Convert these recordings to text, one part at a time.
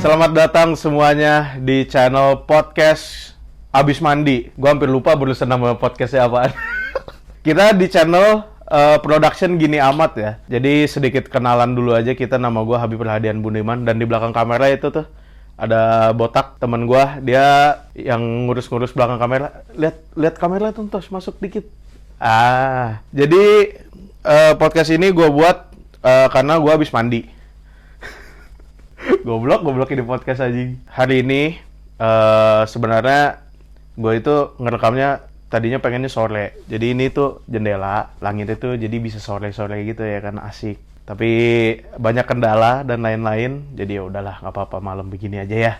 Selamat datang semuanya di channel podcast Abis Mandi. Gue hampir lupa berusaha nama podcastnya apaan. Kita di channel production Gini Amat ya. Jadi sedikit kenalan dulu aja. Kita, nama gue Habib Rahadian Bundiman. Dan di belakang kamera itu tuh ada botak teman gue. Dia yang ngurus-ngurus belakang kamera. Lihat kamera tuh, Tos, masuk dikit. Jadi podcast ini gue buat karena gue habis mandi. Goblok ini podcast aja. Hari ini sebenarnya gue itu ngerekamnya tadinya pengennya sore. Jadi ini tuh jendela, langit itu jadi bisa sore-sore gitu ya kan, asik. Tapi banyak kendala dan lain-lain. Jadi ya udahlah, nggak apa-apa, malam begini aja ya.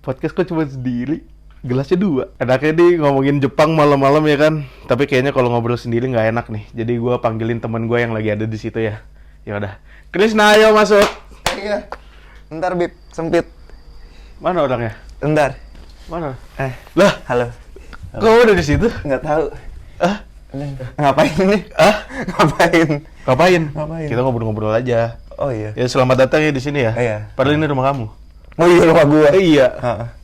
Podcast kok cuma sendiri? Gelasnya 2. Enaknya nih ngomongin Jepang malam-malam ya kan. Tapi kayaknya kalau ngobrol sendiri nggak enak nih. Jadi gue panggilin teman gue yang lagi ada di situ ya. Ya udah. Krisna, ayo masuk. Iya. Bentar, Bib. Sempit. Mana orangnya? Bentar. Mana? Lah. Halo. Kok udah di situ? Nggak tahu. Ngapain nih? Ngapain? Kita ngobrol-ngobrol aja. Oh iya. Ya selamat datang ya di sini ya. Iya. Padahal ini rumah kamu. Oh iya, rumah gua. Iya.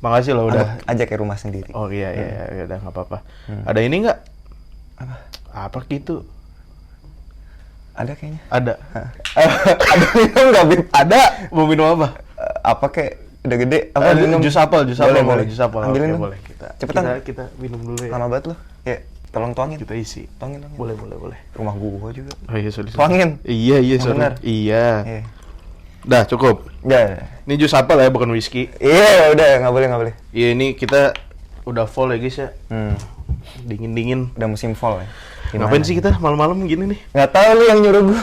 Makasih loh udah. Ajak ke rumah sendiri. Oh iya, ya udah nggak apa-apa. Ada ini nggak? Apa gitu? Ada kayaknya. Ada. Ada minum nggak, Bib? Ada. Mau minum apa? Apa kayak udah gede? Apa minum? Jus apel. Boleh. Jus apel. Ambilin dong. Boleh. Cepetan. Kita minum dulu ya. Lama banget lu. Ya, tolong tuangin. Kita isi. Tuangin. Boleh. Rumah gua juga. Oh iya, sorry. Tuangin. Iya, Yang sorry. benar. Iya. Dah, cukup. Ya. Ini jus apel ya, bukan whisky. Iya, udah nggak boleh. Iya, ini kita udah fall ya guys ya. Dingin. Udah musim fall ya. Ngapain sih kita malam-malam gini nih? Nggak tahu, lu yang nyuruh gua.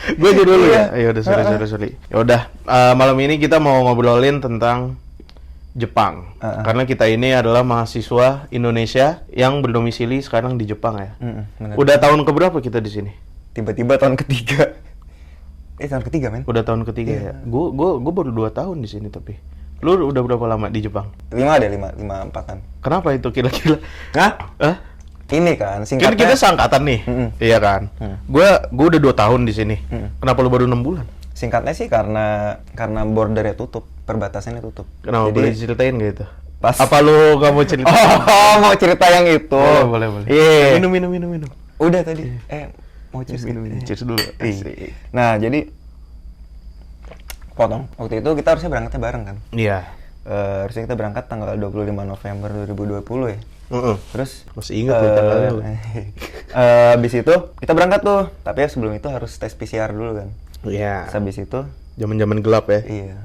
Gue aja dulu Iya. ya. Ya udah, sorry. Ya udah, malam ini kita mau ngobrolin tentang Jepang. Karena kita ini adalah mahasiswa Indonesia yang berdomisili sekarang di Jepang ya. Bener. Udah tahun keberapa kita di sini? Tiba-tiba tahun ketiga. Tahun ketiga, men. Udah tahun ketiga ya. Gue baru 2 tahun di sini tapi. Lu udah berapa lama di Jepang? 5 empatan. Kenapa itu kira-kira? Hah? Ini kan Kan singkatnya. kita seangkatan nih. Iya kan? Gue udah 2 tahun di sini. Kenapa lu baru 6 bulan? Singkatnya sih karena bordernya tutup, perbatasannya tutup. Kenapa? Jadi Boleh diceritain gak itu? pas Apa lu gak mau cerita? mau cerita yang itu. Boleh. Iya. Minum. Udah tadi. Mau cheers Minum. Cheers dulu. Asik. Nah, jadi potong. Waktu itu kita harusnya berangkatnya bareng kan. Iya. Harusnya kita berangkat tanggal 25 November 2020 ya. Terus masih ingat tuh tanggalnya. Habis itu kita berangkat tuh, tapi ya sebelum itu harus tes PCR dulu kan. Iya. Habis itu Zaman-zaman gelap ya. iya,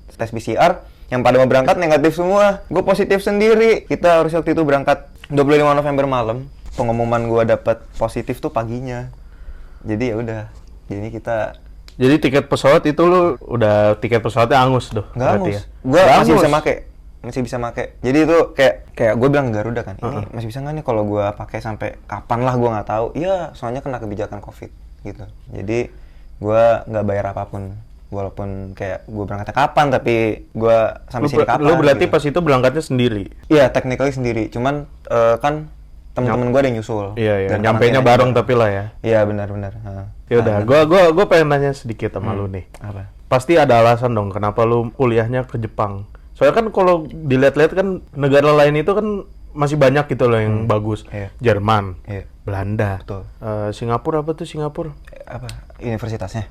tes PCR yang pada mau berangkat negatif semua. Gue positif sendiri. Kita harus waktu itu berangkat 25 November malam. Pengumuman gue dapat positif tuh paginya. Jadi ya udah. Jadi tiket pesawat itu lu udah tiket pesawatnya angus tuh. Nggak berarti angus. ya? Gue Nggak masih angus. bisa make. Jadi itu kayak gue bilang ke Garuda kan, ini masih bisa nggak nih kalau gue pakai sampai kapan lah, gue nggak tahu. Iya, soalnya kena kebijakan COVID gitu. Jadi gue nggak bayar apapun, walaupun kayak gue berangkatnya kapan, tapi gue sampai sini kapan. Lu berarti gitu. pas itu berangkatnya sendiri? Iya, technically sendiri. Cuman kan temen-temen gue ada yang nyusul. Iya. Nyampainya bareng tapi lah ya. Iya, benar. Ya udah, gua pengen nanya sedikit sama lu nih. Apa? Pasti ada alasan dong kenapa lu kuliahnya ke Jepang. Soalnya kan kalau dilihat-lihat kan negara lain itu kan masih banyak gitu loh yang bagus. Iya. Jerman, Iya. Belanda, Betul. Singapura, apa tuh Singapura? Apa? Universitasnya?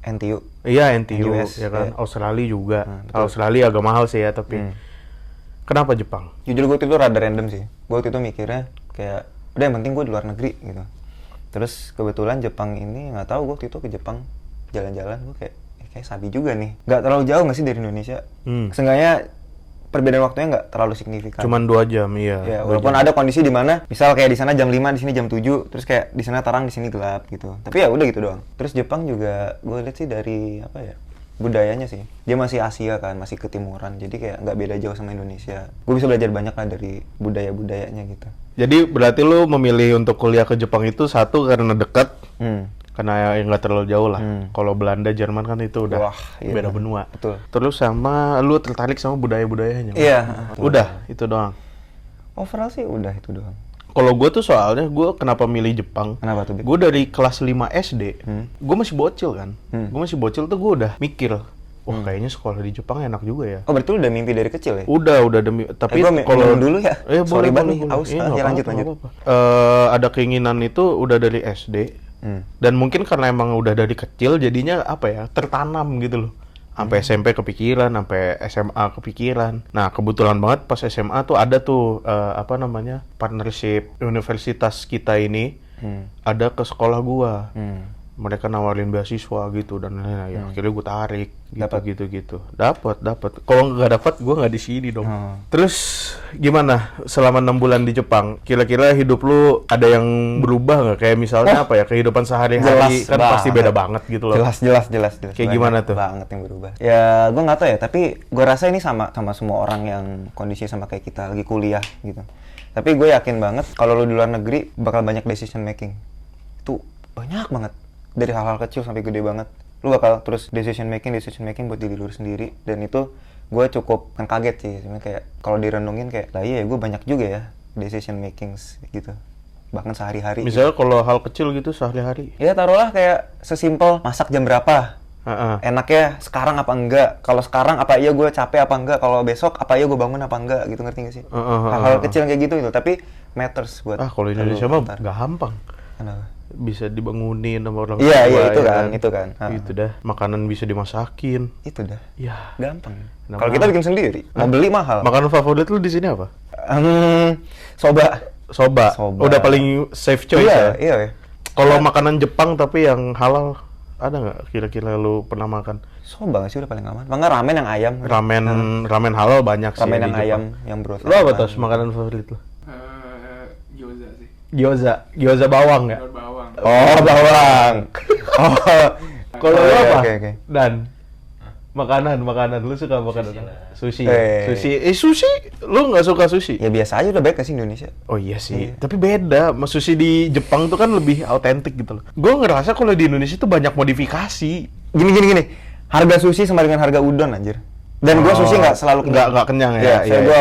NTU. Iya, NTU, US, ya kan. iya. Australia juga. Betul. Australia agak mahal sih ya, tapi kenapa Jepang? Jujur gue itu rada random sih. Gue waktu itu mikirnya kayak udah yang penting gue di luar negeri gitu. Terus kebetulan Jepang ini nggak tahu, gue waktu itu ke Jepang jalan-jalan, gue kayak sabi juga nih. Nggak terlalu jauh nggak sih dari Indonesia? Seenggaknya perbedaan waktunya nggak terlalu signifikan. Cuman 2 jam, iya. Ya, walaupun ada kondisi di mana misal kayak di sana jam 5, di sini jam 7, terus kayak di sana terang, di sini gelap gitu. Tapi ya udah gitu doang. Terus Jepang juga gue lihat sih dari apa ya? Budayanya sih. Dia masih Asia kan, masih ketimuran. Jadi kayak nggak beda jauh sama Indonesia. Gue bisa belajar banyak lah dari budaya-budayanya gitu. Jadi berarti lu memilih untuk kuliah ke Jepang itu satu karena dekat, karena yang nggak terlalu jauh lah. Kalau Belanda, Jerman kan itu udah iya. beda benua. Betul. Terus sama lu tertarik sama budaya-budayanya. Iya. Udah itu doang. Overall sih udah itu doang. Kalau gue tuh soalnya gue kenapa milih Jepang? Kenapa tuh, Bik? Gue dari kelas 5 SD, gue masih bocil kan. Gue masih bocil tuh gue udah mikir, wah kayaknya sekolah di Jepang enak juga ya. Oh, berarti lu udah mimpi dari kecil ya? Udah demi. Tapi gua kalau minum dulu ya. Sorry banget nih, aus. Iya, Ya, lanjut. nggak apa-apa. Ada keinginan itu udah dari SD. Dan mungkin karena emang udah dari kecil jadinya apa ya, tertanam gitu loh. Sampai SMP kepikiran, sampai SMA kepikiran. Nah, kebetulan banget pas SMA tuh ada tuh partnership universitas kita ini ada ke sekolah gua. Mereka nawarin beasiswa gitu dan lain-lain. Ya, akhirnya gue tarik gitu. Dapat. Kalau nggak dapat, gue nggak di sini dong. Terus gimana selama 6 bulan di Jepang? Kira-kira hidup lu ada yang berubah nggak? Kayak misalnya apa ya, kehidupan sehari-hari kan pasti beda banget gitu loh. Jelas. Kayak gimana tuh? Banget yang berubah. Ya, gue nggak tahu ya. Tapi gue rasa ini sama semua orang yang kondisi sama kayak kita lagi kuliah gitu. Tapi gue yakin banget kalau lu di luar negeri bakal banyak decision making. Itu banyak banget. Dari hal-hal kecil sampai gede banget. Lu bakal terus decision making buat diri lu sendiri. Dan itu gue cukup kan kaget sih. Sebenarnya kayak kalau direnungin kayak, lah iya gue banyak juga ya decision making gitu. Bahkan sehari-hari. Misalnya kalau hal kecil gitu sehari-hari. Ya taruhlah kayak sesimpel masak jam berapa. Enaknya sekarang apa enggak? Kalau sekarang apa iya gue capek apa enggak? Kalau besok apa iya gue bangun apa enggak? Gitu, ngerti gak sih? Hal-hal kecil kayak gitu. Tapi matters buat. Kalau Indonesia mah gampang. Kenapa? Bisa dibangunin sama orang tua. Iya, itu kan. Itu dah, makanan bisa dimasakin. Itu dah. Ya, gampang. Kalau kita bikin sendiri, mau beli mahal. Makanan favorit lu di sini apa? Soba. Udah paling safe choice ya. Iya. Kalau makanan Jepang tapi yang halal, ada nggak kira-kira lu pernah makan? Soba nggak sih udah paling aman. Mangga ramen yang ayam. Ramen halal banyak sih. Ramen yang di Jepang. ayam, yang broth. Lu apa tuh makanan favorit lu? Gyoza sih. Gyoza bawang ya? Bawang. Oh, bawang. Kalau lu apa? Oke. Dan makanan lu suka makanan sushi. Eh. Sushi lu nggak suka sushi? Ya biasa aja udah baik ke sih Indonesia. Oh iya sih, tapi beda. Sushi di Jepang tuh kan lebih autentik gitu loh. Gue ngerasa kalau di Indonesia tuh banyak modifikasi. Gini. Harga sushi sama dengan harga udon anjir. Dan gue sushi nggak selalu kenyang. Nggak kenyang ya. Iya, gue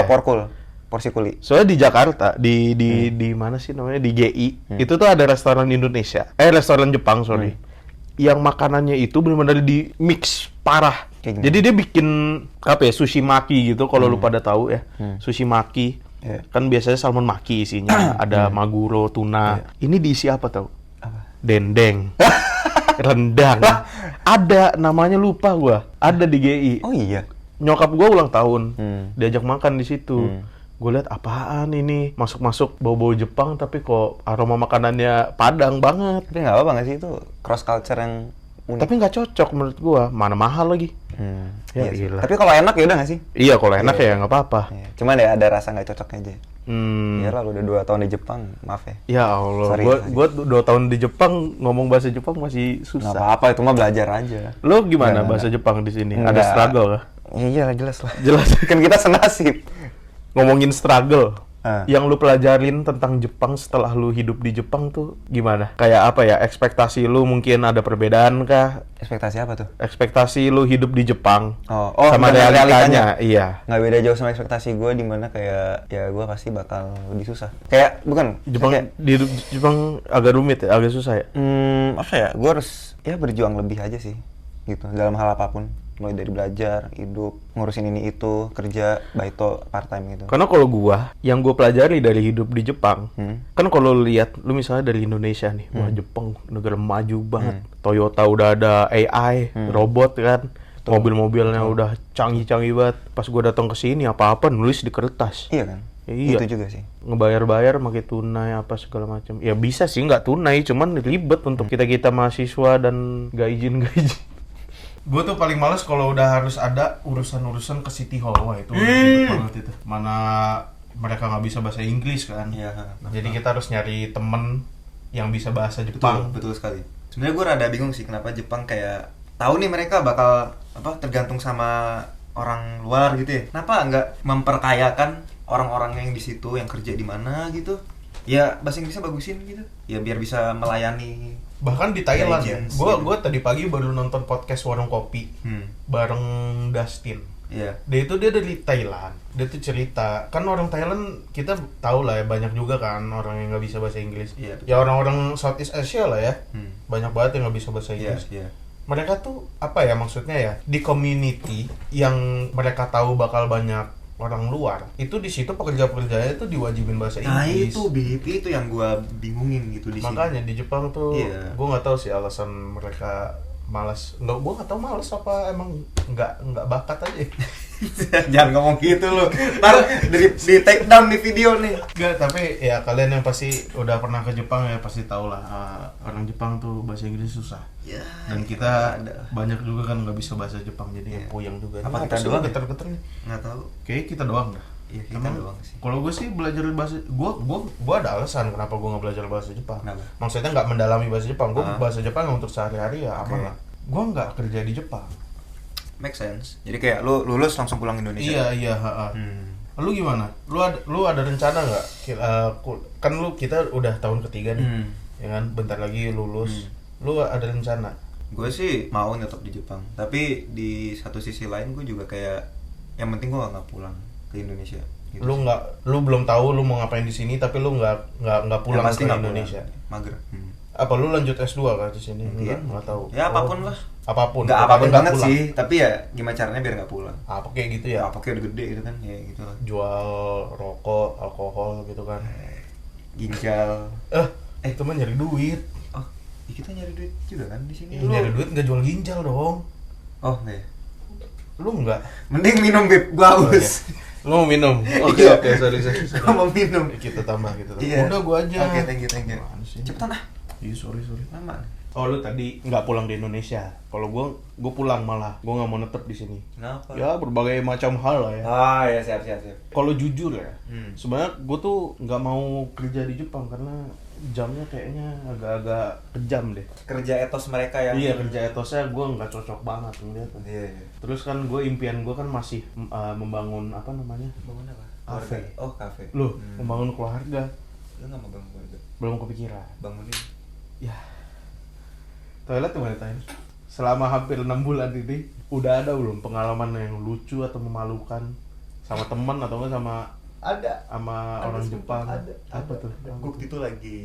porsi kuli. Soalnya di Jakarta, di mana sih namanya, di GI, itu tuh ada restoran Indonesia, restoran Jepang yang makanannya itu benar-benar di mix parah. Jadi dia bikin apa ya, sushi maki gitu, kalau lu pada tahu ya, sushi maki. Kan biasanya salmon maki isinya, ada maguro, tuna. Ini diisi apa tau? Dendeng, rendang. Ada namanya lupa gua. Ada di GI. Oh iya. Nyokap gua ulang tahun, diajak makan di situ. Gue liat apaan ini, masuk bau-bau Jepang tapi kok aroma makanannya Padang banget. Tapi nggak apa-apa nggak sih, itu cross culture yang unik. Tapi nggak cocok menurut gua, mana mahal lagi. Ya Iya sih. gila. Tapi kalau enak ya udah nggak sih? Iya, kalau enak ya nggak apa-apa. Iya. Cuman ya ada rasa nggak cocoknya aja. Iyalah, lu udah 2 tahun di Jepang, maaf ya. Ya Allah, Sorry. gua 2 tahun di Jepang ngomong bahasa Jepang masih susah. Nggak apa-apa, itu mah belajar aja. Lo gimana bahasa Jepang di sini? Ada Nggak. struggle kah? Iya, jelas lah. Jelas. Kan kita senasib. Ngomongin struggle. Yang lu pelajarin tentang Jepang setelah lu hidup di Jepang tuh gimana? Kayak apa ya? Ekspektasi lu mungkin ada perbedaan kah? Ekspektasi apa tuh? Ekspektasi lu hidup di Jepang sama dengan realitanya. Iya. Nggak beda jauh sama ekspektasi gue, dimana kayak ya gue pasti bakal lebih susah. Kayak bukan Jepang, kayak, di Jepang agak rumit ya, agak susah ya. apa ya? Gue harus ya berjuang lebih aja sih, gitu dalam hal apapun. Mulai dari belajar, hidup, ngurusin ini itu, kerja, baito, part time gitu. Karena kalau yang gue pelajari dari hidup di Jepang, kan kalau lihat, lu misalnya dari Indonesia nih, wah Jepang negara maju banget. Toyota udah ada AI, robot kan, mobil-mobilnya udah canggih-canggih banget. Pas gue datang ke sini, apa-apa nulis di kertas. Iya kan? Iya. Itu juga sih. Ngebayar-bayar pakai tunai apa segala macam. Ya bisa sih nggak tunai, cuman ribet untuk kita mahasiswa dan gaijin. Gue tuh paling males kalau udah harus ada urusan-urusan ke City Hall. Wah itu ribet banget itu. Mana mereka nggak bisa bahasa Inggris kan. Iya. Jadi kita harus nyari temen yang bisa bahasa Jepang. Betul sekali. Sebenarnya gue rada bingung sih kenapa Jepang kayak tahu nih mereka bakal tergantung sama orang luar gitu ya. Kenapa nggak memperkayakan orang-orang yang di situ, yang kerja di mana gitu? Ya bahasa Inggrisnya bagusin gitu. Ya biar bisa melayani. Bahkan di Thailand ya. Legends, Gue tadi pagi baru nonton podcast Warung Kopi bareng Dustin. Iya. Dia dari Thailand. Dia tuh cerita, kan orang Thailand kita tahu lah ya, banyak juga kan orang yang nggak bisa bahasa Inggris. Iya, betul. Ya orang-orang Southeast Asia lah ya, banyak banget yang nggak bisa bahasa Iya, Inggris. iya. Mereka tuh apa ya maksudnya ya, di community yang mereka tahu bakal banyak orang luar, itu di situ pekerja-pekerjanya itu diwajibin bahasa Nah Inggris. itu BIP itu yang gua bingungin gitu di sini. Makanya di Jepang tuh, Iya. gue nggak tahu sih alasan mereka malas. Nggak, gue nggak tahu malas apa emang nggak bakat aja. Jangan ngomong gitu lu. Ntar di take down di video nih. Nggak, tapi ya kalian yang pasti udah pernah ke Jepang ya pasti tahu lah, orang Jepang tuh bahasa Inggris susah. Ya, Dan kita banyak juga kan nggak bisa bahasa Jepang, jadi ya puyeng juga. Apa Nah, kita sih doang ya? geter-geter nih? nggak tahu. Kayaknya kita doang dah. Iya, kita Emang doang sih. kalau gue sih belajar bahasa, gue ada alasan kenapa gue nggak belajar bahasa Jepang. Kenapa? Maksudnya nggak mendalami bahasa Jepang. Gue Ah. bahasa Jepang untuk sehari-hari ya aman Oke. lah. Gue nggak kerja di Jepang. Make sense. Jadi kayak lu lulus langsung pulang Indonesia. Iya. Lu gimana? Lu ada rencana nggak? Kan kita udah tahun ketiga nih, ya kan? Bentar lagi lulus. Lu ada rencana? Gue sih mau nyetop di Jepang, tapi di satu sisi lain gue juga kayak yang penting gue nggak pulang ke Indonesia. Gitu Lu sih. lu belum tahu lu mau ngapain di sini, tapi lu nggak pulang Ya, pasti ke nggak Indonesia. pulang. Mager. Apa lu lanjut S2 kan di sini? Iya. Nggak tahu. Ya apapun lah. Apapun. Nggak Pokoknya apapun nggak banget pulang. sih, tapi ya gimana caranya biar nggak pulang. Apa kayak gitu ya? Apa kayak udah gede gitu kan, ya gitu lah. Jual rokok, alkohol gitu kan. Ginjal. Itu mah nyari duit. Oh, ya kita nyari duit juga kan di sini. Ya, nyari duit nggak jual ginjal dong. Oh, enggak ya. Lu nggak? Mending minum bib, gua haus. Lu mau minum? Oke, Iya. sorry. Gua mau minum. Kita tambah. Iya. Udah gua aja. Oke, thank you. Apaan sih? Cepetan ah. Iya, sorry. Lama. Oh, lu tadi nggak pulang di Indonesia. Kalau gua pulang malah. Gua nggak mau netep di sini. Kenapa? Ya berbagai macam hal lah ya. Ah, ya siap. Kalau jujur ya, Hmm. sebenarnya gue tuh nggak mau kerja di Jepang karena jamnya kayaknya agak-agak kejam deh. Kerja etos mereka yang Iya, kerja etosnya gue nggak cocok banget ngeliatnya. Iya. Terus kan gue impian gue kan masih membangun apa namanya? Bangun apa? Kafe. Keluarga. Oh, kafe. Loh, membangun keluarga. Lu nggak mau bangun keluarga? Belum kepikiran. Bangunin. Ya. Toilet di mana toilet? Selama hampir 6 bulan ini udah ada belum pengalaman yang lucu atau memalukan sama teman atau enggak sama Ada. orang Jepang? Ada. Apa tuh? Gue waktu itu lagi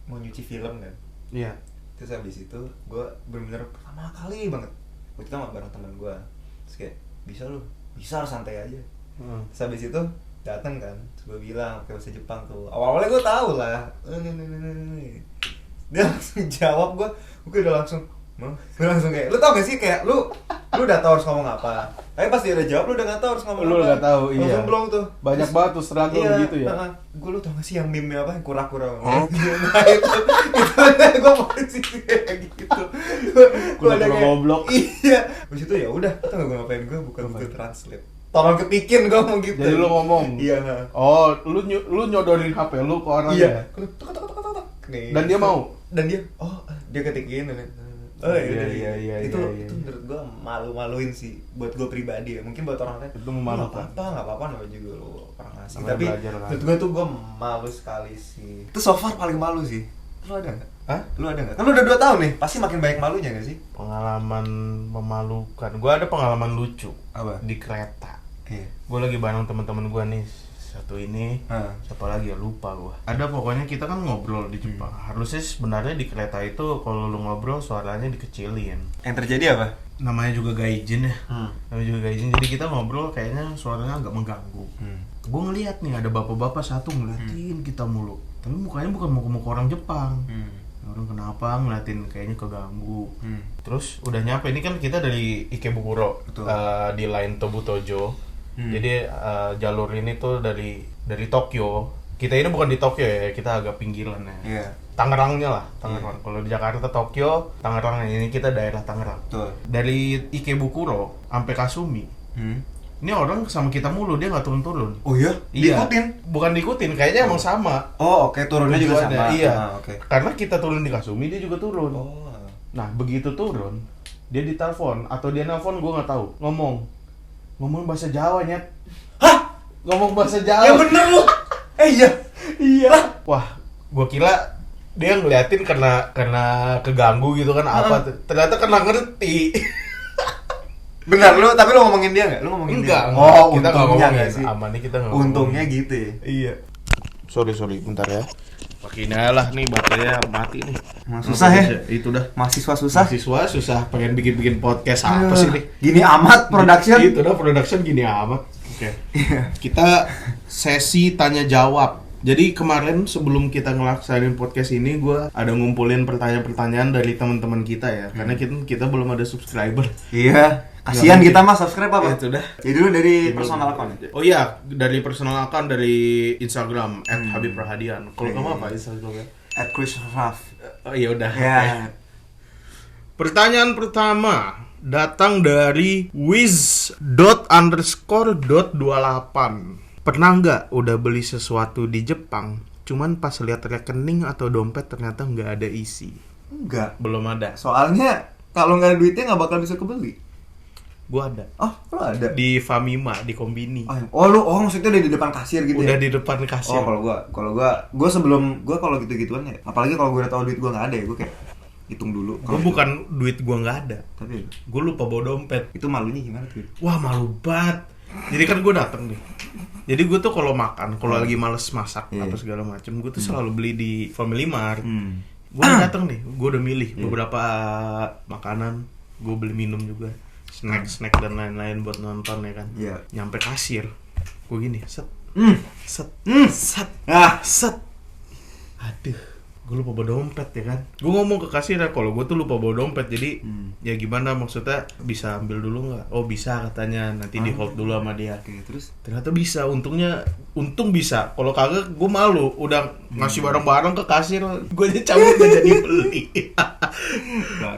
mau nyuci film kan. Iya. Terus habis itu gue bener-bener pertama kali banget. Waktu itu sama bareng teman gue. Terus kayak bisa lu, bisa santai aja. Heeh. Terus habis itu datang kan, terus gue bilang pakai bahasa Jepang tuh. Awalnya gue tahu lah. Dia langsung jawab gue udah langsung. Gue langsung kayak, lu tau gak sih kayak lu udah tahu harus ngomong apa. Tapi pas dia udah jawab lu udah gak tahu harus ngomong Lu apa. nggak tahu, iya. Langsung blong tuh. Banyak Terus- banget tuh struggle gitu ya. Gue lu tau gak sih yang meme apa yang kura-kura. Nah itu gue mau sih kayak gitu. Gua ada Kura-kura kayak, goblok. Iya. Habis itu ya udah, tau gak gue ngapain, gue buka Google Translate. Tolong ketikin gue mau gitu. Jadi lu ngomong. Iya. Oh, lu nyodorin HP lu ke orangnya. Iya. Tuk. Nih, Dan dia gitu. mau? Dan dia, dia ketikin. Oh Iya, itu iya. itu menurut gue malu-maluin sih buat gue pribadi ya. Mungkin buat orang lain Itu memalukan. nggak apa-apa namanya juga lo orang asing. Namanya Tapi belajar kan. menurut gue tuh gue malu sekali sih. Itu so far paling malu sih. Lu ada nggak? Hah? Lu ada nggak? Kan lu udah 2 tahun nih, pasti makin banyak malunya nggak sih? Pengalaman memalukan. Gua ada pengalaman lucu. Apa? Di kereta. Iya. Gua lagi bareng teman-teman gua nih. Satu ini, siapa lagi ya, lupa gua. Ada pokoknya kita kan ngobrol di Jepang. Harusnya sebenarnya di kereta itu kalau lu ngobrol suaranya dikecilin. Yang terjadi apa? Namanya juga gaijin ya. Namanya juga gaijin. Jadi kita ngobrol kayaknya suaranya agak mengganggu. Gue ngeliat nih ada bapak-bapak satu ngeliatin kita mulu. Tapi mukanya bukan muka-muka orang Jepang. Orang kenapa ngeliatin kayaknya keganggu. Terus udah nyampe, ini kan kita dari Ikebukuro. Betul. Di line Tobutojo. Jadi jalur ini tuh dari Tokyo. Kita ini bukan di Tokyo ya, kita agak pinggiran ya. Iya. Tangerangnya lah, Tangerang. Kalau di Jakarta Tokyo, Tangerang, ini kita daerah Tangerang. Betul. Dari Ikebukuro sampai Kasumi. Ini orang sama kita mulu, dia nggak turun-turun. Oh iya? Iya. Diikutin? Bukan diikutin, kayaknya emang sama. Oh oke, turunnya juga Tujuannya, sama. Iya. Oke. Karena kita turun di Kasumi, dia juga turun. Oh. Nah, begitu turun, dia ditelepon atau dia nelpon, gue nggak tahu. Ngomong bahasa Jawa, Nyet. Hah? Ngomong bahasa Jawa. Ya bener lu. Iya. Iya. Wah, gua kira dia ngeliatin karena keganggu gitu kan apa. Ternyata karena ngerti. Benar, tapi lu ngomongin dia nggak? Lu ngomongin Enggak, dia? enggak. Oh, Kita nggak untungnya ngomongin. nggak sih? Aman nih, kita nggak Untungnya ngomongin. gitu ya. Iya. Sorry, bentar ya. Pakai ini aja lah nih, baterainya mati nih. Susah ya? Itu dah. Mahasiswa susah. Mahasiswa susah pengen bikin podcast apa sih nih? Gini amat production. Itu dah production gini amat. Oke. Kita sesi tanya jawab. Jadi kemarin sebelum kita ngelaksanain podcast ini, gue ada ngumpulin pertanyaan-pertanyaan dari teman-teman kita ya, karena kita belum ada subscriber. Iya. Kasihan Nggak kita mah subscribe apa? Itu dah. Jadi dulu dari personal account. Oh iya, dari personal account dari Instagram @habib_rahadian. Kalau kamu apa Instagramnya? @chrisraf. Oh iya udah. Ya. Oke. Pertanyaan pertama datang dari wiz._.28. Pernah nggak udah beli sesuatu di Jepang, cuman pas lihat rekening atau dompet ternyata nggak ada isi? Enggak. Belum ada. Soalnya kalau nggak ada duitnya nggak bakal bisa kebeli. Gua ada. Oh, lu ada? Di Famima, di Kombini. Oh, maksudnya udah di depan kasir gitu Udah ya? di depan kasir. Oh, kalau gua sebelum gua kalau gitu-gituan ya, apalagi kalau gua udah tahu duit gua nggak ada ya, gua kayak hitung dulu. Gue bukan duit gua nggak ada. Tapi Gue lupa bawa dompet. itu malunya gimana tuh? Wah malu banget. Jadi kan gue dateng nih. Jadi gue tuh kalau makan, kalau lagi males masak Iya. apa segala macem, gue tuh selalu beli di Family Mart. Hmm. Gue dateng nih, gue udah milih beberapa makanan, gue beli minum juga, snack dan lain-lain buat nonton ya kan. Iya. Nyampe kasir, gue gini, set, set, set, Ah, set. Aduh, gue lupa bawa dompet ya kan. Gue ngomong ke kasir ya, kalau gue tuh lupa bawa dompet, jadi ya gimana maksudnya, bisa ambil dulu nggak? Oh bisa katanya, nanti di hold dulu sama dia. oke, terus Ternyata bisa, untung bisa. Kalau kagak gue malu, udah ngasih barang-barang ke kasir, gue aja cabut gak jadi beli.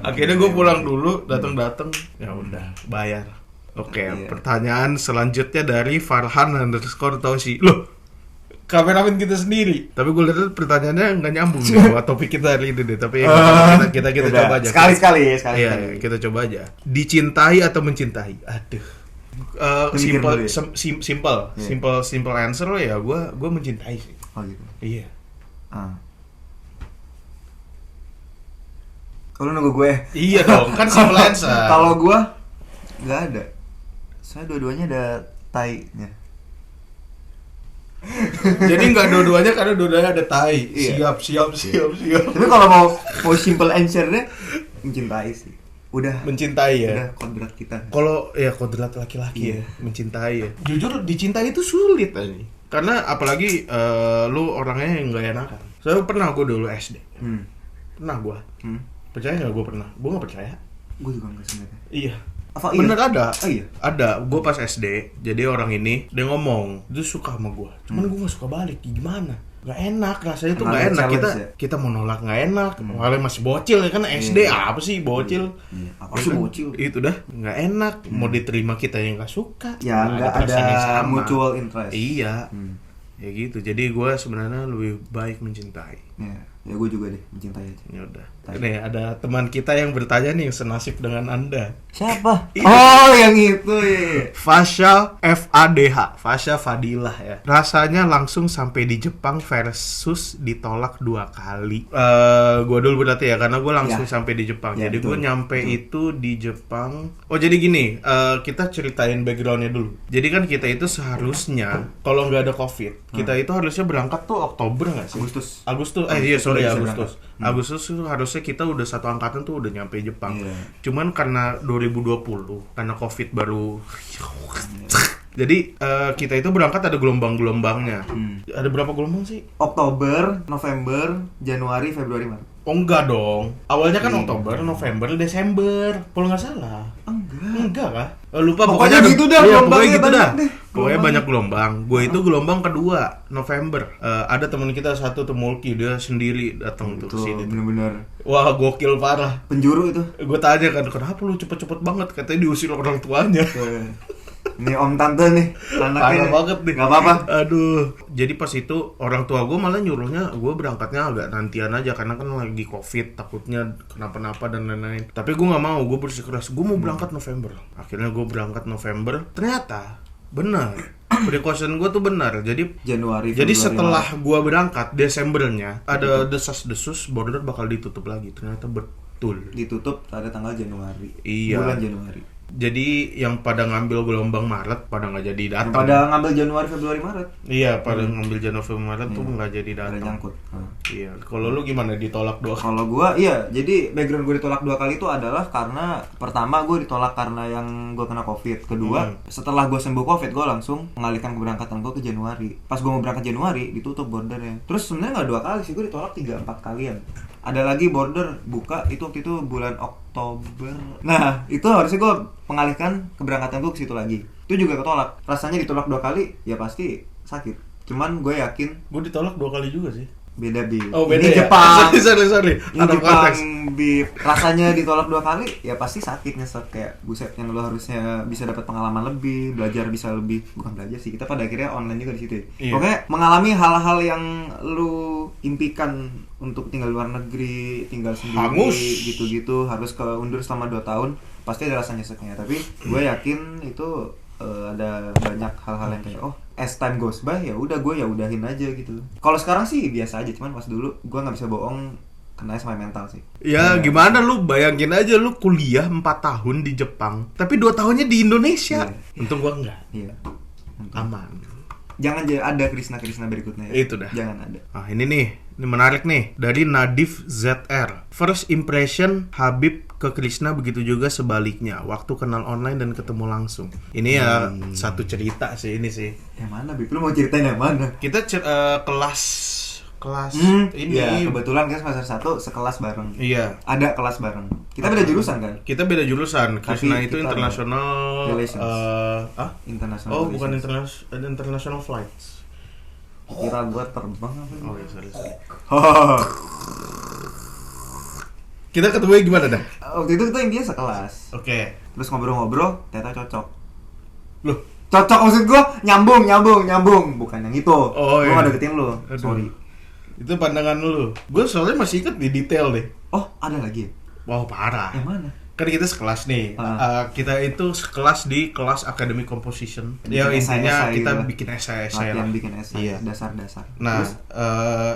Akhirnya gue pulang dulu, datang ya udah bayar. Oke, Iya. pertanyaan selanjutnya dari Farhan_Tausi. Loh, kameramen kita sendiri. Tapi gue lihat pertanyaannya nggak nyambung sama topik kita hari ini deh. Tapi kita Udah, coba aja. sekali-sekali. Iya, kita coba aja. Dicintai atau mencintai? Aduh. Mikir dulu ya? Simple answer lo ya. Gue mencintai sih. Oh gitu. Iya. Ah. Kalau nunggu gue. Iya dong, kan simple answer. Kalau gue nggak ada. Saya dua-duanya ada tai-nya. Jadi nggak dua-duanya karena dua-duanya ada tai. Iya. Siap. Tapi kalau mau simple answer-nya mencintai sih. Udah Mencintai ya. udah kodrat kita. Kalau ya kodrat laki-laki ya, mencintai ya. Jujur dicintai itu sulit aja. Karena apalagi lu orangnya yang nggak enakan. Saya pernah gue dulu SD. Pernah gue. Percaya nggak gue pernah? Gue nggak percaya. Gue juga nggak sebenarnya. Iya. Apa Bener iya? ada. Oh iya. Ada. Gue pas SD. Jadi orang ini dia ngomong, dia suka sama gue. Cuman gue nggak suka balik. Gimana? Gak enak, rasanya tuh Karena gak ada enak. challenge ya? Kita mau nolak gak enak. Kalian masih bocil ya kan, SD apa sih bocil? Iya. Apa sih bocil? Itu dah nggak enak. Mau diterima kita yang nggak suka. Ya nggak perasaan yang ada sama. mutual interest. Iya. Ya gitu. Jadi gue sebenarnya lebih baik mencintai. Ya gue juga deh mencintai aja. Ya udah. Nih ada teman kita yang bertanya nih yang senasib dengan Anda. Siapa? Iya. Oh yang itu ya. Fasha FADH, Fasha Fadilah ya. Rasanya langsung sampai di Jepang versus ditolak 2 kali. Gue dulu berarti ya, karena gue langsung Ya. sampai di Jepang. Ya, Jadi gue betul. nyampe itu di Jepang. Oh jadi gini, kita ceritain backgroundnya dulu. Jadi kan kita itu seharusnya kalau nggak ada COVID, kita itu harusnya berangkat tuh Oktober nggak sih? Agustus. Agustus. Agustus itu harusnya kita udah satu angkatan tuh udah nyampe Jepang. Iya. Cuman karena 2020, karena COVID baru. Jadi kita itu berangkat ada gelombang-gelombangnya. Ada berapa gelombang sih? Oktober, November, Januari, Februari, Maret. Oh enggak dong. Awalnya kan Oktober, November, Desember. Kalau nggak salah. Enggak kah? Lupa Pokoknya ada- gitu dah, iya, gelombangnya pokoknya gitu banyak dah. deh. Pokoknya Gelombang. banyak gelombang. Gue itu gelombang kedua, November. Ada teman kita satu tuh Mulki, dia sendiri datang tuh ke Itu sini. bener-bener Wah, gokil parah. penjuru itu. Gue tanya kan, kenapa lu cepet-cepet banget? Katanya diusir orang tuanya. Ini om tante nih, anaknya Parah banget nih. Gak apa-apa. Aduh. Jadi pas itu orang tua gue malah nyuruhnya gue berangkatnya agak nantian aja karena kan lagi COVID, takutnya kenapa-napa dan lain-lain. Tapi gue nggak mau, gue bersikeras gue mau berangkat November. Akhirnya gue berangkat November. Ternyata benar. Precaution gue tuh benar. Jadi Januari, jadi Februari, setelah Maret. gue berangkat Desembernya ada desas-desus border bakal ditutup lagi. Ternyata betul. Ditutup pada tanggal Januari. Iya. Bulan Januari. Jadi yang pada ngambil gelombang Maret pada nggak jadi Yang datang. pada ngambil Januari, Februari, Maret. Iya, pada ngambil Januari Maret tuh nggak jadi Ada datang. nyangkut. Iya. Kalau lu gimana, ditolak 2 kali? Kalau gua iya, jadi background gue ditolak 2 kali itu adalah karena pertama gue ditolak karena yang gue kena Covid. Kedua, setelah gue sembuh Covid, gue langsung mengalihkan keberangkatan gue ke Januari. Pas gue mau berangkat Januari, ditutup bordernya. Terus sebenarnya nggak 2 kali sih, gue ditolak 3-4 kalian. Ada lagi border buka itu waktu itu bulan Oktober. Nah, itu harusnya gue mengalihkan keberangkatan gue ke situ lagi. Itu juga ketolak. Rasanya ditolak 2 kali, ya pasti sakit. Cuman gue yakin Gue ditolak 2 kali juga sih. beda Bib. Oh, beda Ini ya? Jepang. Sorry. Ini Out of Jepang, context. Bib. Rasanya ditolak 2 kali, ya pasti sakit, nyesek kayak buset, yang lo harusnya bisa dapat pengalaman lebih, belajar bisa lebih, bukan belajar sih, kita pada akhirnya online juga di situ. Ya. Iya. Pokoknya mengalami hal-hal yang lu impikan untuk tinggal luar negeri, tinggal sendiri, Hangus. gitu-gitu, harus keundur selama 2 tahun, pasti ada rasa nyeseknya. Tapi gue yakin itu ada banyak hal-hal yang kayak as time goes by ya udah gue ya udahin aja gitu. Kalau sekarang sih biasa aja, cuman pas dulu gue nggak bisa bohong, kena sama mental sih. Ya gimana lu, bayangin aja lu kuliah 4 tahun di Jepang, tapi 2 tahunnya di Indonesia. Iya. Untung gua enggak. Iya. Aman. Jangan ada Krisna berikutnya ya. Itu dah. Jangan ada. Ah, ini menarik nih, dari Nadif ZR. First impression Habib ke Krishna, begitu juga sebaliknya waktu kenal online dan ketemu langsung. Ini ya satu cerita sih ini sih. Yang mana, Bib? Lu mau ceritain yang mana? Kita kelas ini. Ya, kebetulan kan semester 1 sekelas bareng. Iya. Ada kelas bareng. Kita beda jurusan kan? Kita beda jurusan. Krishna Tapi itu kita international relations. Oh, International relations. bukan international flights. Kira gua terbang apa? Oh, ya, sorry. Oh. Kita ketemu gimana dah? Waktu itu kita yang dia sekelas. Oke. Terus ngobrol-ngobrol, ternyata cocok. Loh, Cocok maksud gua nyambung, bukan yang itu. Oh, Gua iya. nggak deketin lu. Aduh. Sorry. itu pandangan lu. Gue soalnya masih inget di detail deh. Oh, ada lagi ya? Wow, parah. Yang mana? Kan kita sekelas nih. Kita itu sekelas di kelas academic composition. Bikin Ya intinya esai-esai kita gitu. bikin esai Latihan lah. bikin esai, Iya. dasar-dasar. Nah, Terus?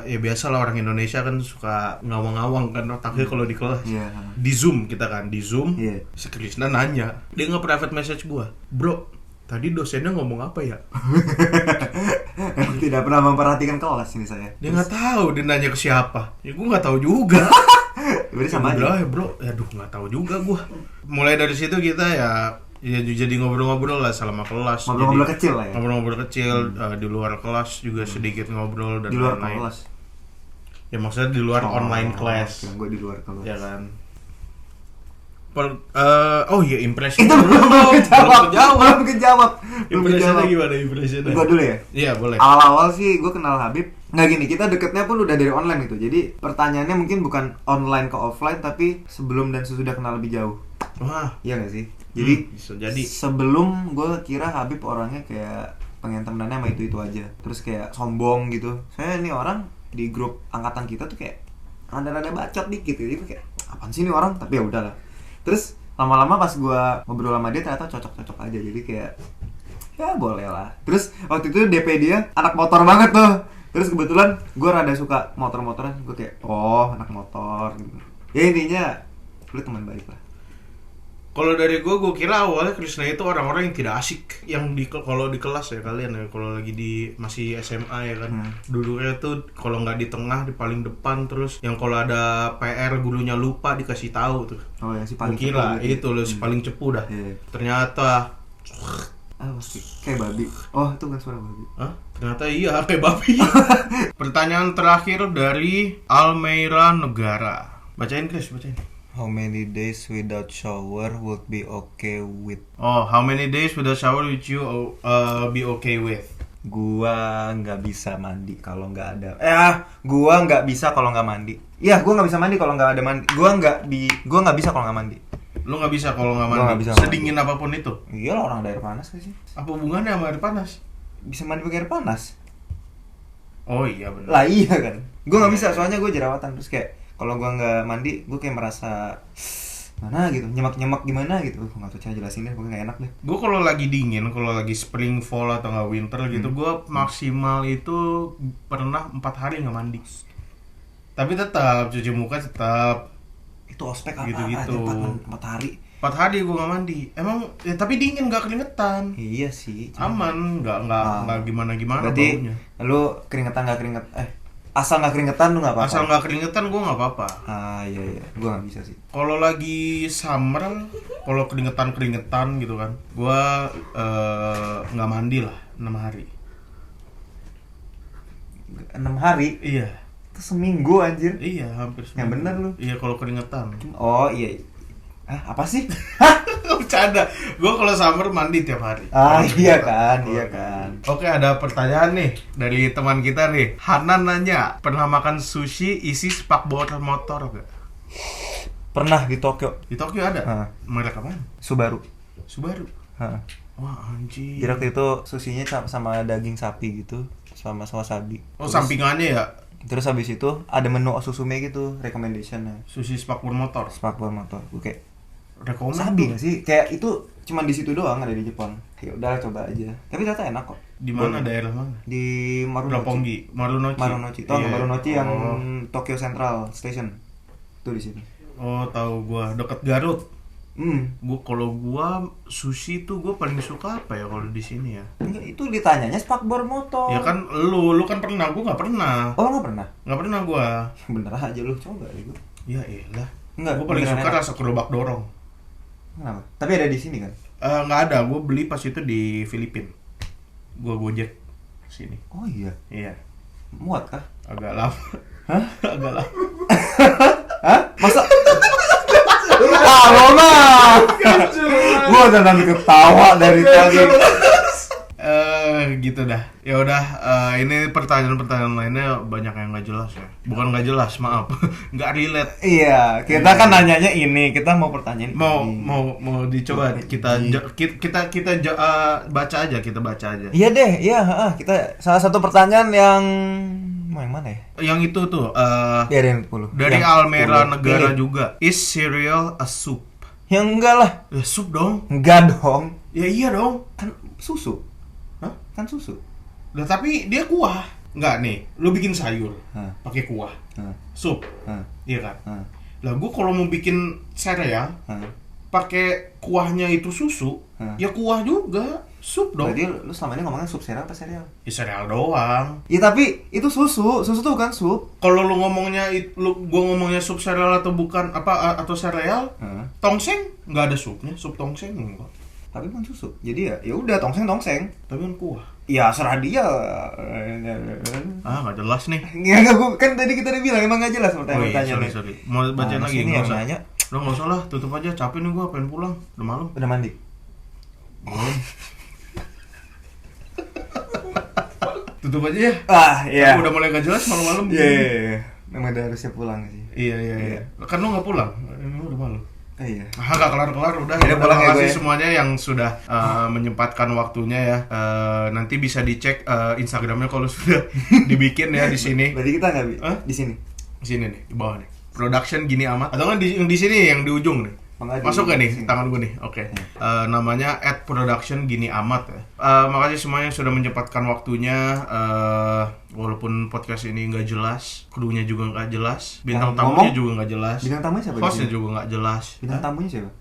ya biasa lah orang Indonesia kan suka ngawang-ngawang kan otaknya kalau di kelas. Iya. Di Zoom kita kan, di Zoom. Iya. Si Krishna nanya, dia nge-private message gua, "Bro, tadi dosennya ngomong apa ya?" Tidak pernah memperhatikan kelas ini saya. Dia nggak tahu, dia nanya ke siapa. Ya gua nggak tahu juga. Berarti sama Gua bilang, aja. "Ya bro, aduh nggak tahu juga gua." Mulai dari situ kita ya jadi ngobrol-ngobrol lah selama kelas. Ngobrol-ngobrol Jadi, kecil lah ya. Ngobrol-ngobrol kecil, di luar kelas juga sedikit ngobrol dan Di luar lain-lain. kelas. Ya maksudnya di luar online class. Gue di luar kelas. Ya kan. Oh iya, impression. Itu belum kejawab. Impressionnya gimana impressionnya? Gua dulu ya. Iya boleh. Awal-awal sih gue kenal Habib. Nggak gini, kita deketnya pun udah dari online gitu. Jadi pertanyaannya mungkin bukan online ke offline, tapi sebelum dan sesudah kenal lebih jauh. Wah, Iya nggak sih? Jadi bisa jadi. sebelum gue kira Habib orangnya kayak pengen temenannya sama itu aja. Terus kayak sombong gitu. Saya ini orang di grup angkatan kita tuh kayak rada-rada bacot dikit. Jadi kayak apaan sih ini orang? Tapi ya udahlah. Terus lama-lama pas gue ngobrol sama dia ternyata cocok-cocok aja. Jadi kayak ya boleh lah. Terus waktu itu DP dia anak motor banget tuh. Terus kebetulan gue rada suka motor-motoran. Gue kayak anak motor gitu. Ya intinya lu teman baik lah. Kalau dari gue kira awalnya Krishna itu orang-orang yang tidak asik, yang kalau di kelas ya kalian ya, kalau lagi di masih SMA ya kan, duduknya tuh kalau nggak di tengah di paling depan, terus yang kalau ada PR gurunya lupa dikasih tahu tuh. Oh ya si Gue paling kira cepu gitu. itu loh si paling cepu dah. Iya. Ternyata, Pasti kayak babi. Oh itu kan suara babi. ternyata iya kayak babi. Pertanyaan terakhir dari Almeira Negara. Bacain Chris, bacain. How many days without shower would be okay with? Oh, how many days without shower would you be okay with? Gua nggak bisa mandi kalau nggak ada. Gua nggak bisa kalau nggak mandi. Iya, gua nggak bisa mandi kalau nggak ada mandi. Gua nggak bisa kalau nggak mandi. Lu nggak bisa kalau nggak Gua mandi. nggak bisa Sedingin apapun itu. Iya lah, orang ada air panas sih. Apa hubungannya sama air panas? Bisa mandi pakai air panas. Oh iya benar. Lah iya kan. Gua nggak bisa soalnya gua jerawatan, terus kayak kalau gua nggak mandi, gua kayak merasa mana gitu, nyemak gimana gitu. Nggak tahu cara jelasinnya, pokoknya nggak enak deh. Gue kalau lagi dingin, kalau lagi spring, fall atau nggak winter gitu, gue maksimal itu pernah 4 hari nggak mandi. Tapi tetap cuci muka tetap. Itu ospek apa Gitu-gitu. aja 4 hari. 4 hari gue nggak mandi. Emang ya, tapi dingin nggak keringetan. Iya sih. Aman, nggak gimana-gimana Berarti baunya. lu keringetan nggak keringet asal nggak keringetan lu nggak apa-apa. Asal nggak keringetan gue nggak apa-apa. Iya, gua nggak bisa sih. Kalau lagi summer, kalau keringetan gitu kan, gue nggak mandi lah 6 hari. 6 hari Iya, itu seminggu anjir. iya hampir seminggu. Yang bener lu. Iya kalau keringetan. Oh iya. Apa sih? Bercanda. Gue kalau summer mandi tiap hari. Iya kan. Oke, ada pertanyaan nih dari teman kita nih. Hanan nanya, pernah makan sushi isi spakbor motor gak? Pernah di Tokyo. Di Tokyo ada? Hah. Merek apaan? Subaru. Subaru. Heeh. Wah anjir. Jadi waktu itu sushinya sama daging sapi gitu, sama wasabi. Oh sampingannya ya? Terus habis itu ada menu osusume gitu, recommendationnya. Sushi spakbor motor. Spakbor motor. Oke. Rekomen Sabi tuh. gak sih? Kayak itu cuman di situ doang ada di Jepang. Ya udah coba aja. Tapi ternyata enak kok. Di mana daerah mana? Di Roppongi, Marunouchi. Marunouchi. Tahu nggak Iya. Marunouchi yang Oh. Tokyo Central Station? Itu di sini. Oh, tahu gua deket Garut. Hmm. Gua sushi tuh gua paling suka apa ya kalau di sini ya? Enggak, itu ditanyanya spakbor motor. Ya kan lu kan pernah, gua nggak pernah. Oh, nggak pernah? Nggak pernah gua. Bener aja lu coba itu. Ya elah. Enggak, Gua paling beneran suka enak. rasa gerobak dorong. Kenapa? Tapi ada di sini kan? Nggak ada, gua beli pas itu di Filipina. Gua gojek sini. Oh iya. Iya. Muat kah? Agak lama. Hah? Agak lama. Hah? Masa? Roma! Gua udah nanti ketawa dari tadi. Gitu dah. Ya udah, ini pertanyaan-pertanyaan lainnya banyak yang nggak jelas ya. Bukan nggak jelas, maaf. Nggak relate. Iya, kita kan nanyanya ini, kita mau pertanyaan ini. Mau dicoba baca aja, kita baca aja. Iya deh, iya, kita salah satu pertanyaan yang mana ya? Yang itu tuh Ya dari 10. dari Yang Almera 10. Negara Pilih. juga. Is cereal a soup? Yang enggak lah. Ya soup dong. Enggak dong. Ya iya dong. Kan susu. Hah? Kan susu. Nah, tapi dia kuah. Enggak nih, lu bikin sayur Hah. pakai kuah. Hah. Sup. Hah. Iya kan? Hah. Lah gua kalau mau bikin sereal Hah. pakai kuahnya itu susu, Hah. ya kuah juga, sup dong. Berarti lu selama ini ngomongnya sup sereal apa sereal? Ya sereal doang. Ya tapi itu susu tuh bukan sup. Kalau lu ngomongnya gua ngomongnya sup sereal atau bukan atau sereal, Hah. tongseng nggak ada supnya, sup tongseng enggak. Tapi bukan susu. Jadi ya udah tongseng. Tapi kan kuah. Ya serah dia. Ah, nggak jelas nih. Enggak, kan tadi kita udah bilang emang nggak jelas Oh iya, pertanyaannya. sorry. Mau bacain Nah, lagi sini nggak yang usah. nanya. Udah nggak usah lah, tutup aja. Capek nih gua, pengen pulang. Udah malam. Udah mandi. Tutup aja ya. Iya. Udah mulai nggak jelas malam-malam. Iya. Memang udah harusnya pulang sih. Iya. Kan lu nggak pulang. Ini udah malam. Iya. Nggak kelar-kelar udah. Ya udah, pulang Terima ya, kasih gue ya. semuanya yang sudah menyempatkan waktunya ya. Nanti bisa dicek Instagramnya kalau sudah dibikin ya di sini. Berarti kita nggak Hah? di sini. Di sini nih, di bawah nih. Production gini amat. Atau kan di sini yang di ujung nih. Enggak, Masuk di gak nih sini. tangan gue nih? Oke. Namanya @production gini amat ya. Makasih semuanya yang sudah menyempatkan waktunya. Walaupun podcast ini nggak jelas, krunya juga nggak jelas, bintang Yang tamunya ngomong? juga nggak jelas, Bintang tamunya siapa di hostnya sini? juga nggak jelas. Bintang tamunya siapa?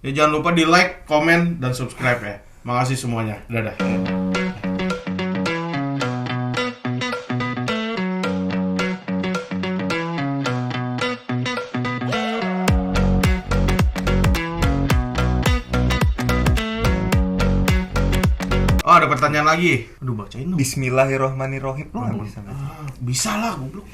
Ya jangan lupa di like, komen, dan subscribe ya. Makasih semuanya. Dadah. Oh, ada pertanyaan lagi. Aduh, bacain dong. Bismillahirrohmanirrohim. Lu nggak bisa. Bisa lah, goblok.